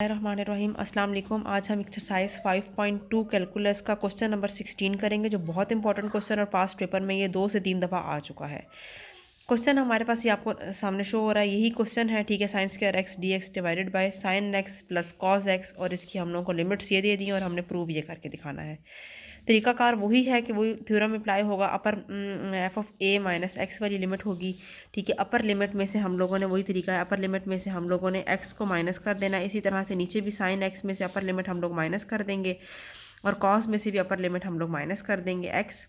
रहमानिर्रहीम अस्सलाम वालेकुम। आज हम एक्सरसाइज 5.2 कैलकुलस का क्वेश्चन नंबर 16 करेंगे, जो बहुत इंपॉर्टेंट क्वेश्चन और पास्ट पेपर में ये 2 से 3 दफ़ा आ चुका है। क्वेश्चन हमारे पास ये आपको सामने शो हो रहा है, यही क्वेश्चन है। ठीक है, sign square x D x divided by sine x plus cos x, और इसकी हम लोगों को लिमिट्स ये दे दी और हमने प्रूव ये करके दिखाना है। तरीकाकार वही है कि वही थ्योरम अप्लाई होगा। Upper F of A minus X वाली लिमिट होगी। ठीक है, अपर लिमिट में से हम लोगों ने वही तरीका है, अपर लिमिट में से हम लोगों ने एक्स को माइनस कर देना। इसी तरह से नीचे भी साइन एक्स में से अपर लिमिट हम लोग माइनस कर देंगे, और कॉस में से भी अपर लिमिट हम लोग माइनस कर देंगे एक्स।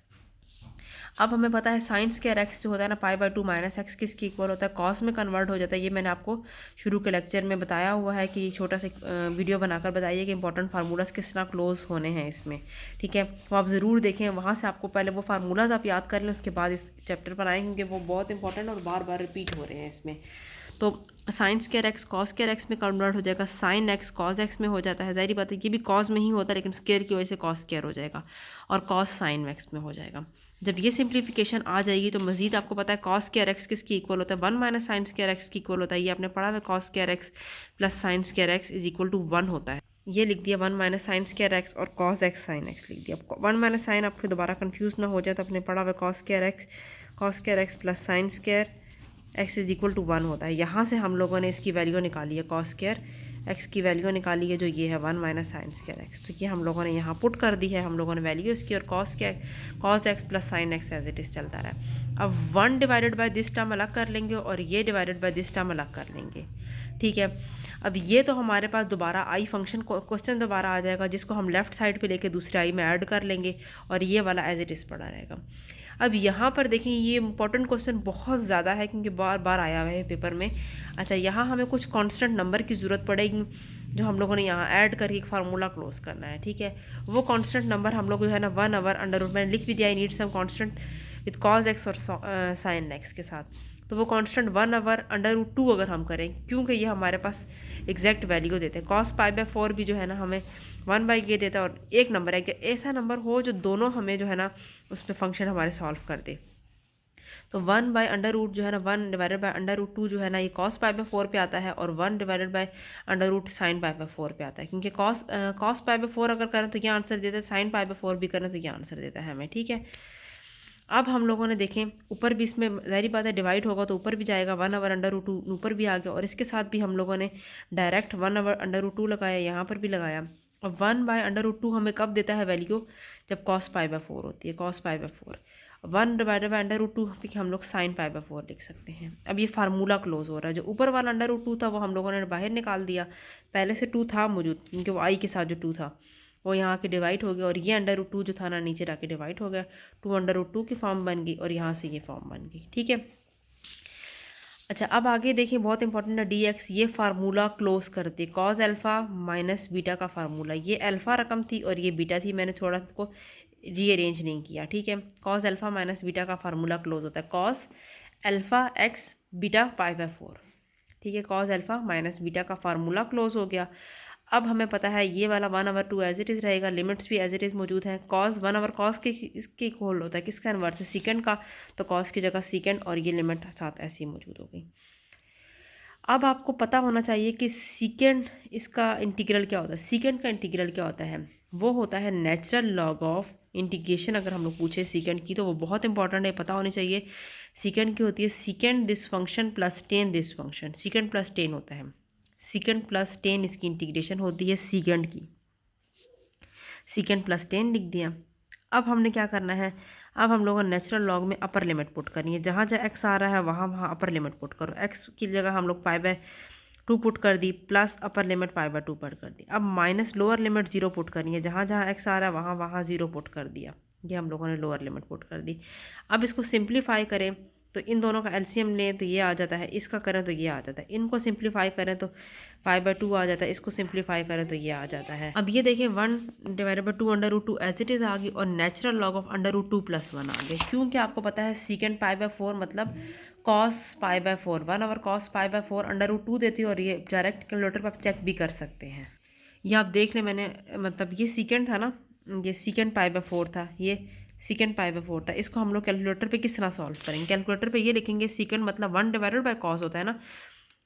अब हमें पता है साइन स्क्वायर एक्स जो होता है ना, पाई/2 माइनस एक्स किसके इक्वल होता है, कॉस में कन्वर्ट हो जाता है। ये मैंने आपको शुरू के लेक्चर में बताया हुआ है कि छोटा सा वीडियो बनाकर बताइए कि इंपॉर्टेंट फार्मूलाज किस तरह क्लोज होने हैं इसमें। ठीक है, वो आप ज़रूर देखें, वहाँ से आपको पहले वो फार्मूलाज आप याद कर लें, उसके बाद इस चैप्टर पर आएँ, क्योंकि वो बहुत इंपॉर्टेंट और बार बार रिपीट हो रहे हैं इसमें। तो sign square x cos square x में कन्वर्ट हो जाएगा, साइन एक्स कॉस एक्स में हो जाता है। ज़ाहिर बात है ये भी कॉस में ही होता है, लेकिन स्क्वायर की वजह से कॉस स्क्वायर हो जाएगा, और कॉस साइन एक्स में हो जाएगा। जब ये सिंप्लीफिकेशन आ जाएगी तो मजीद आपको पता है कॉस स्क्वायर एक्स किसकी इक्वल होता है, 1 माइनस साइन स्क्वायर एक्स की इक्वल होता है। ये आपने पढ़ा है, cos square x plus sine square x is equal to 1 होता है। ये लिख दिया 1 माइनस साइन स्क्वायर एक्स और कॉस एक्स साइन एक्स लिख दिया। 1 माइनस साइन आपको दोबारा कंफ्यूज ना हो जाए, तो आपने पढ़ा हुआ cos square x plus sine square x is equal to 1 होता है। यहाँ से हम लोगों ने इसकी वैल्यू निकाली है, कॉस स्क्वायर एक्स की वैल्यू निकाली है, जो ये है 1 माइनस साइन स्क्वायर एक्स। तो ये हम लोगों ने यहाँ पुट कर दी है, हम लोगों ने वैल्यू इसकी, और cos x plus sine x as it is चलता रहा है। अब 1 डिवाइडेड बाय दिस टर्म अलग कर लेंगे, और ये डिवाइडेड बाय दिस टर्म अलग कर लेंगे। ठीक है, अब ये तो हमारे पास दोबारा आई फंक्शन क्वेश्चन दोबारा आ जाएगा, जिसको हम लेफ्ट साइड पे लेके दूसरे आई में ऐड कर लेंगे, और ये वाला एज इट इज़ पड़ा रहेगा। अब यहाँ पर देखें, ये इंपॉर्टेंट क्वेश्चन बहुत ज़्यादा है, क्योंकि बार बार आया हुआ है पेपर में। अच्छा, यहाँ हमें कुछ कांस्टेंट नंबर की ज़रूरत पड़ेगी, जो हम लोगों ने यहाँ ऐड करके एक फार्मूला क्लोज करना है। ठीक है, वो कांस्टेंट नंबर हम लोग जो है ना 1 ओवर अंडर रूट, मैंने लिख भी दिया, I need some constant with cos x और साइन एक्स के साथ। तो वो कांस्टेंट 1 ओवर अंडर रूट 2 अगर हम करें, क्योंकि ये हमारे पास एग्जैक्ट वैल्यू देते हैं। कॉस पाई/4 भी जो है ना हमें 1/ये देता है, और एक नंबर है कि ऐसा नंबर हो जो दोनों हमें जो है ना उस पर फंक्शन हमारे सॉल्व कर दे। तो 1/√, जो है ना 1 डिवाइडेड बाय √2 जो है ना, ये कॉस पाई/4 पे आता है, और 1 डिवाइडेड बाय √रूट साइन पाई/4 पे आता है। क्योंकि कॉस पाई/4 अगर करें तो ये आंसर देता है, साइन पाई/4 भी करें तो ये आंसर देता है हमें। ठीक है, अब हम लोगों ने देखें ऊपर भी इसमें ज़ाहिर बात है डिवाइड होगा तो ऊपर भी जाएगा, 1 ओवर √2 ऊपर भी आ गया, और इसके साथ भी हम लोगों ने डायरेक्ट 1 ओवर √2 लगाया, यहाँ पर भी लगाया। अब 1/√2 हमें कब देता है वैल्यू, जब कॉस पाई/4 होती है, कॉस पाई/4। 1 डिवाइडेड बाय √2 पे हम लोग साइन पाई/4 लिख सकते हैं। अब ये फार्मूला क्लोज हो रहा है। जो ऊपर वाला √2 था वो हम लोगों ने बाहर निकाल दिया, पहले से 2 था मौजूद, क्योंकि वो आई के साथ जो 2 था वो यहाँ के डिवाइड हो गया, और ये √2 जो था ना नीचे जाके डिवाइड हो गया, 2 √2 की फॉर्म बन गई, और यहाँ से ये फॉर्म बन गई। ठीक है, अच्छा अब आगे देखिए, बहुत इंपॉर्टेंट है dx, ये फार्मूला क्लोज करते कॉस अल्फ़ा माइनस बीटा का फार्मूला। ये अल्फ़ा रकम थी और ये बीटा थी, मैंने थोड़ा को रीअरेंज नहीं किया। ठीक है, कॉस अल्फ़ा माइनस बीटा का फार्मूला क्लोज होता है कॉस अल्फ़ा एक्स बीटा पाई/4। ठीक है, कॉस अल्फ़ा माइनस बीटा का फार्मूला क्लोज हो गया। अब हमें पता है ये वाला 1/2 एज इट इज़ रहेगा, लिमिट्स भी एज इट इज़ मौजूद हैं। कॉस 1/cos के इसके इक्वल होता है, किसका इन्वर्स है, सीकेंड का, तो कॉस की जगह सीकेंड, और ये लिमिट साथ ऐसी मौजूद हो गई। अब आपको पता होना चाहिए कि सीकेंड इसका इंटीग्रल क्या होता है। सीकेंड का इंटीग्रल क्या होता है, वो होता है नेचुरल लॉग ऑफ इंटीग्रेशन। अगर हम लोग पूछे सीकेंड की तो वो बहुत इंपॉर्टेंट है, पता होनी चाहिए। सीकेंड की होती है सीकेंड this function plus ten this function, सीकेंड plus ten होता है, सीकेंड प्लस टेन इसकी इंटीग्रेशन होती है सीकेंड की, सीकेंड प्लस टेन लिख दिया। अब हमने क्या करना है, अब हम लोगों ने नेचुरल लॉग में अपर लिमिट पुट करनी है, जहाँ जहाँ एक्स आ रहा है वहाँ वहाँ अपर लिमिट पुट करो। एक्स की जगह हम लोग पाई/2 पुट कर दी, प्लस अपर लिमिट पाई/2 पुट कर दी। अब माइनस लोअर लिमिट 0 पुट करनी है, जहाँ जहाँ एक्स आ रहा है वहाँ वहाँ 0 पुट कर दिया, ये हम लोगों ने लोअर लिमिट पुट कर दी। अब इसको सिंप्लीफाई करें तो इन दोनों का एलसीएम लें तो ये आ जाता है, इसका करें तो ये आ जाता है, इनको सिंप्लीफाई करें तो पाई/2 आ जाता है, इसको सिंप्लीफाई करें तो ये आ जाता है। अब ये देखिए 1 divided by 2 √2 as it is आ गई, और नेचुरल लॉग ऑफ √2 + 1 आ गए, क्योंकि आपको पता है सीकेंड पाई/4 मतलब कॉस पाई/4, 1 ओवर कॉस पाई/4 √2 देती है, और ये डायरेक्ट कैलकुलेटर पर आप चेक भी कर सकते हैं। ये आप देख लें, मैंने मतलब ये सीकेंड था ना, ये सीकेंड पाई/4 था, ये सीकेंड पाई/4 था। इसको हम लोग कैलकुलेटर पे किस तरह सॉल्व करेंगे, कैलकुलेटर पे ये लिखेंगे सीकेंड मतलब 1 डिवाइडेड बाय कॉस होता है ना,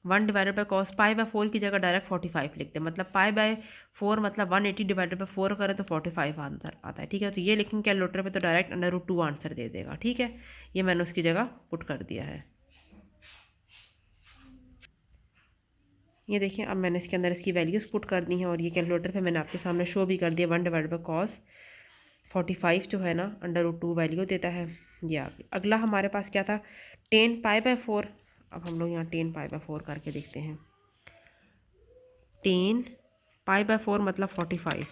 1 divided by cos pi by 4 की जगह डायरेक्ट 45 लिखते हैं, मतलब पाई बाय 4 मतलब 180 डिवाइडेड बाई 4 करें तो 45 आंसर आता है। ठीक है, तो ये लिखेंगे कैलकुलेटर पे तो डायरेक्ट √2 आंसर दे देगा। ठीक है, ये मैंने उसकी जगह पुट कर दिया है। ये देखिए, अब मैंने इसके अंदर इसकी वैल्यूज़ पुट कर दी हैं और ये कैलकुलेटर पे मैंने आपके सामने शो भी कर दिया। 1 डिवाइडेड बाई कॉस 45 जो है ना √2 वैल्यू देता है। ये आ गया। अगला हमारे पास क्या था, 10 पाई बाय 4। अब हम लोग यहाँ 10 पाई बाय 4 करके देखते हैं। 10 पाई बाय 4 मतलब 45,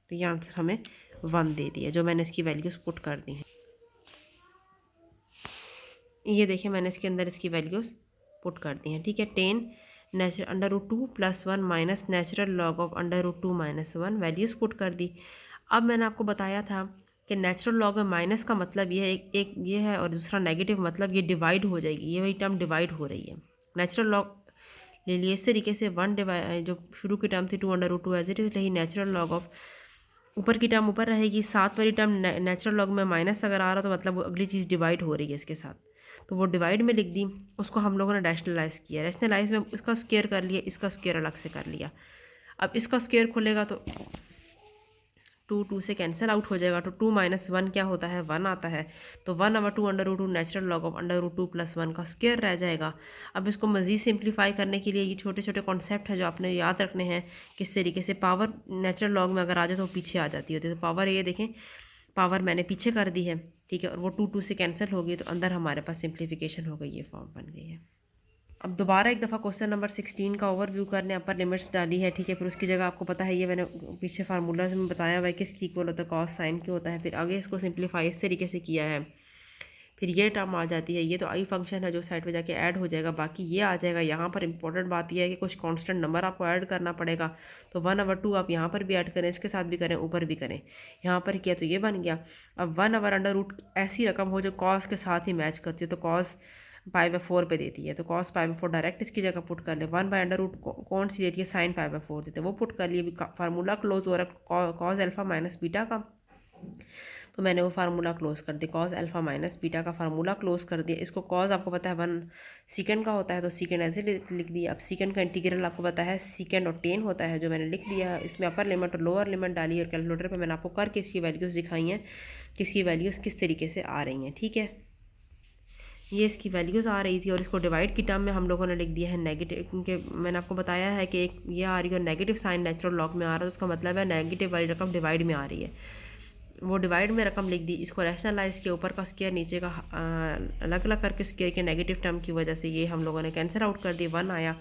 तो ये आंसर हमें 1 दे दिया, जो मैंने इसकी वैल्यूज़ पुट कर दी हैं। ये देखिए, मैंने इसके अंदर इसकी वैल्यूज़ पुट कर दी हैं। ठीक है, 10 √2 + 1 minus natural log of √2 - 1 values put कर दी। अब मैंने आपको बताया था कि नेचुरल लॉग में माइनस का मतलब ये है, एक ये है और दूसरा नेगेटिव मतलब ये डिवाइड हो जाएगी, ये वही टर्म डिवाइड हो रही है। नेचुरल लॉग ले लिए इस तरीके से, 1 डिवाइड जो शुरू की टर्म थी 2 √2 एज इट इज़ रही। नेचुरल लॉग ऑफ ऊपर की टर्म ऊपर रहेगी, साथ वाली टर्म नेचुरल लॉग में माइनस अगर आ रहा तो मतलब वो अगली चीज़ डिवाइड हो रही है इसके साथ, तो वो डिवाइड में लिख दी। उसको हम लोगों ने रैशनलाइज़ किया, रैशनलाइज में इसका स्क्वायर कर लिया, इसका स्क्वायर अलग से कर लिया। अब इसका स्क्वायर खुलेगा तो 2 से कैंसिल आउट हो जाएगा, तो 2 - 1 क्या होता है, 1 आता है। तो 1/2 √2 नेचुरल लॉग ऑफ √2 + 1 का स्क्वायर रह जाएगा। अब इसको मज़ीद सिंप्लीफाई करने के लिए ये छोटे छोटे कॉन्सेप्ट है जो आपने याद रखने हैं। किस तरीके से पावर नेचुरल लॉग में अगर आ जाए तो पीछे आ जाती होती है, तो पावर ये देखें, पावर मैंने पीछे कर दी है। ठीक है, और वो 2 से कैंसिल हो गई, तो अंदर हमारे पास सिंप्लीफिकेशन हो गई, ये फॉर्म बन गई है। अब दोबारा एक दफ़ा क्वेश्चन नंबर 16 का ओवरव्यू करने, अपर लिमिट्स डाली है। ठीक है, फिर उसकी जगह आपको पता है, ये मैंने पीछे फार्मूलाज में बताया हुआ है किसकी इक्वल होता है, कॉस साइन क्यों होता है। फिर आगे इसको सिंप्लीफाई इस तरीके से किया है। फिर ये टर्म आ जाती है, ये तो आई फंक्शन है जो साइड पे जाके ऐड हो जाएगा, बाकी ये आ जाएगा। यहाँ पर इंपॉर्टेंट बात यह है कि कुछ कांस्टेंट नंबर आपको ऐड करना पड़ेगा, तो 1/2 आप यहाँ पर भी ऐड करें, इसके साथ भी करें, ऊपर भी करें। यहाँ पर किया तो ये बन गया। अब 1/√, ऐसी रकम हो जो कॉस के साथ ही मैच करती है, तो कॉस π/4 पे देती है, तो कॉस π/4 डायरेक्ट इसकी जगह पुट कर ले। 1/√, कौन सी देती है, साइन π/4 देते हैं, वो पुट कर लिए। फार्मूला क्लोज हो रहा है कॉस अल्फा माइनस बीटा का, तो मैंने वो फार्मूला क्लोज कर दिया। कॉस अल्फा माइनस बीटा का फार्मूला क्लोज कर दिया। इसको कॉस आपको पता है 1 सेकंड का होता है, तो सेकंड ऐसे लिख दिया। अब सेकंड का इंटीग्रल आपको पता है सेकंड और 10 होता है, जो मैंने लिख दिया है। इसमें अपर लिमिट और लोअर लिमिट डाली, और कैलकुलेटर पे मैंने आपको करके इसकी वैल्यूज़ दिखाई हैं, किसकी वैल्यूज़ किस तरीके से आ रही हैं। ठीक है, ये इसकी वैल्यूज़ आ रही थी, और इसको डिवाइड की टर्म में हम लोगों ने लिख दिया है नेगेटिव, क्योंकि मैंने आपको बताया है कि एक ये आ रही है और नेगेटिव साइन नेचुरल लॉग में आ रहा है, तो उसका मतलब है नेगेटिव वाली रकम डिवाइड में आ रही है। वो डिवाइड में रकम लिख दी, इसको रैशनलाइज के ऊपर का स्क्वायर नीचे का अलग अलग करके स्क्वायर के नेगेटिव टर्म की वजह से ये हम लोगों ने कैंसिल आउट कर दी, 1 आया।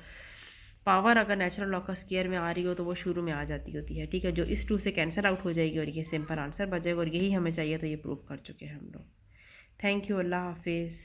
पावर अगर नेचुरल लॉग का स्क्वायर में आ रही हो तो वो शुरू में आ जाती होती है। ठीक है, जो इस 2 से कैंसिल आउट हो जाएगी और ये सिंपल आंसर बचेगा, और यही हमें चाहिए, तो ये प्रूव कर चुके हैं हम लोग। थैंक यू, अल्लाह हाफिज़।